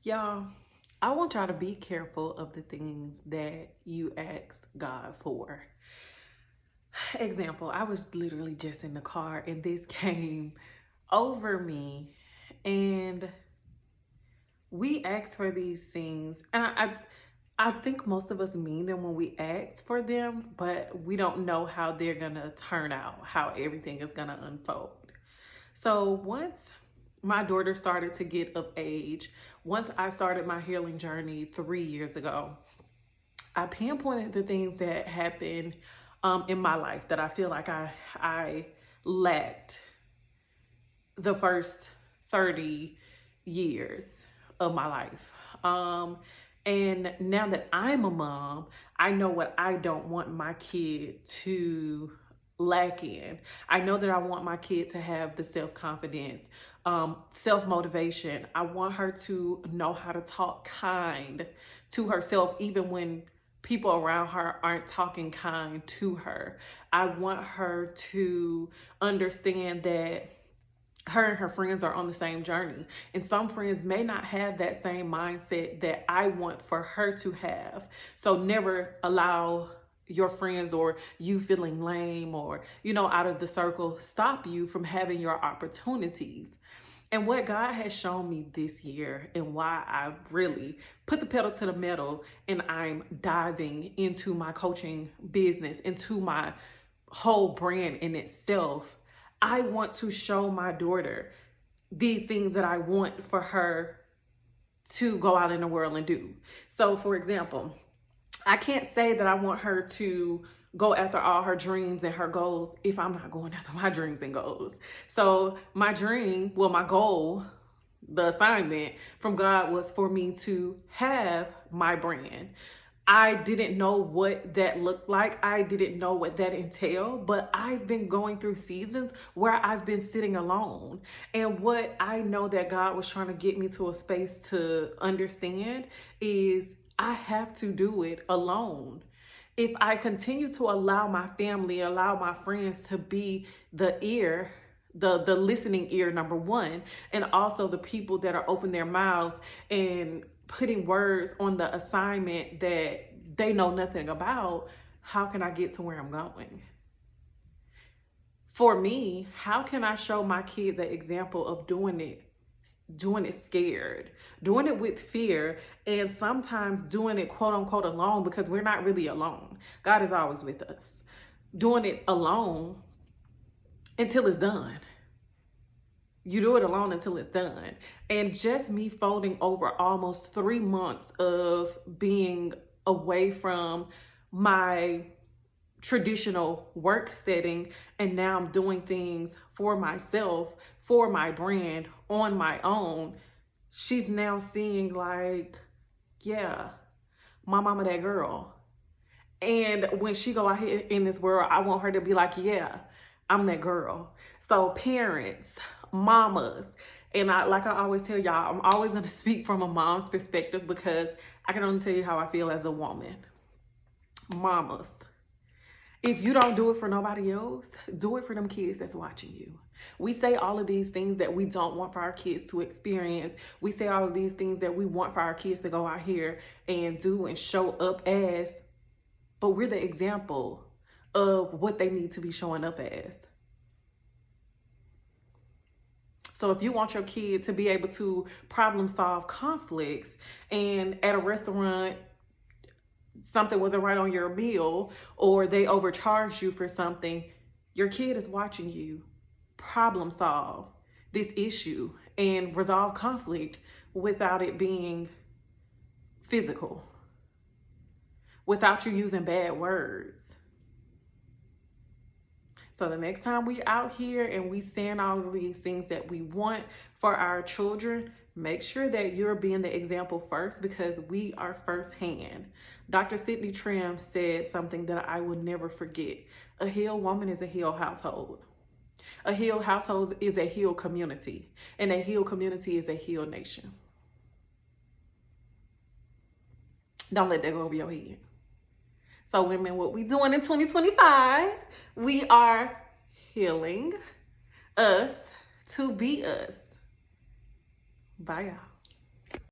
Y'all, I want y'all to be careful of the things that you ask God for. Example, I was literally just in the car and this came over me, and we ask for these things, and I think most of us mean them when we ask for them, but we don't know how they're gonna turn out, how everything is gonna unfold. So once my daughter started to get of age, once I started my healing journey 3 years ago, I pinpointed the things that happened in my life that I feel like I lacked the first 30 years of my life. And now that I'm a mom, I know what I don't want my kid to lack in. I know that I want my kid to have the self-confidence, self-motivation. I want her to know how to talk kind to herself, even when people around her aren't talking kind to her. I want her to understand that her and her friends are on the same journey. And some friends may not have that same mindset that I want for her to have. So never allow your friends or you feeling lame or, out of the circle, stop you from having your opportunities. And what God has shown me this year, and why I really put the pedal to the metal and I'm diving into my coaching business, into my whole brand in itself, I want to show my daughter these things that I want for her to go out in the world and do. So, for example, I can't say that I want her to go after all her dreams and her goals if I'm not going after my dreams and goals. So my goal, the assignment from God was for me to have my brand. I didn't know what that looked like. I didn't know what that entailed, but I've been going through seasons where I've been sitting alone. And what I know that God was trying to get me to a space to understand is I have to do it alone. If I continue to allow my family, allow my friends to be the ear, the listening ear, number one, and also the people that are open their mouths and putting words on the assignment that they know nothing about, how can I get to where I'm going? For me, how can I show my kid the example of doing it scared, doing it with fear, and sometimes doing it quote unquote alone, because we're not really alone. God is always with us. Doing it alone until it's done. You do it alone until it's done. And just me folding over almost 3 months of being away from my traditional work setting, and now I'm doing things for myself, for my brand, on my own. She's now seeing like, yeah, my mama that girl. And when she go out here in this world, I want her to be like, yeah, I'm that girl. So parents, mamas, and like I always tell y'all, I'm always going to speak from a mom's perspective because I can only tell you how I feel as a woman. Mamas, if you don't do it for nobody else, do it for them kids that's watching you. We say all of these things that we don't want for our kids to experience. We say all of these things that we want for our kids to go out here and do and show up as, but we're the example of what they need to be showing up as. So if you want your kid to be able to problem solve conflicts, and at a restaurant something wasn't right on your meal or they overcharged you for something, your kid is watching you problem solve this issue and resolve conflict without it being physical, without you using bad words. So the next time we out here and we saying all of these things that we want for our children, make sure that you're being the example first, because we are firsthand. Dr. Sydney Trim said something that I will never forget. A healed woman is a healed household. A healed household is a healed community. And a healed community is a healed nation. Don't let that go over your head. So women, what we doing in 2025, we are healing us to be us. Bye, y'all.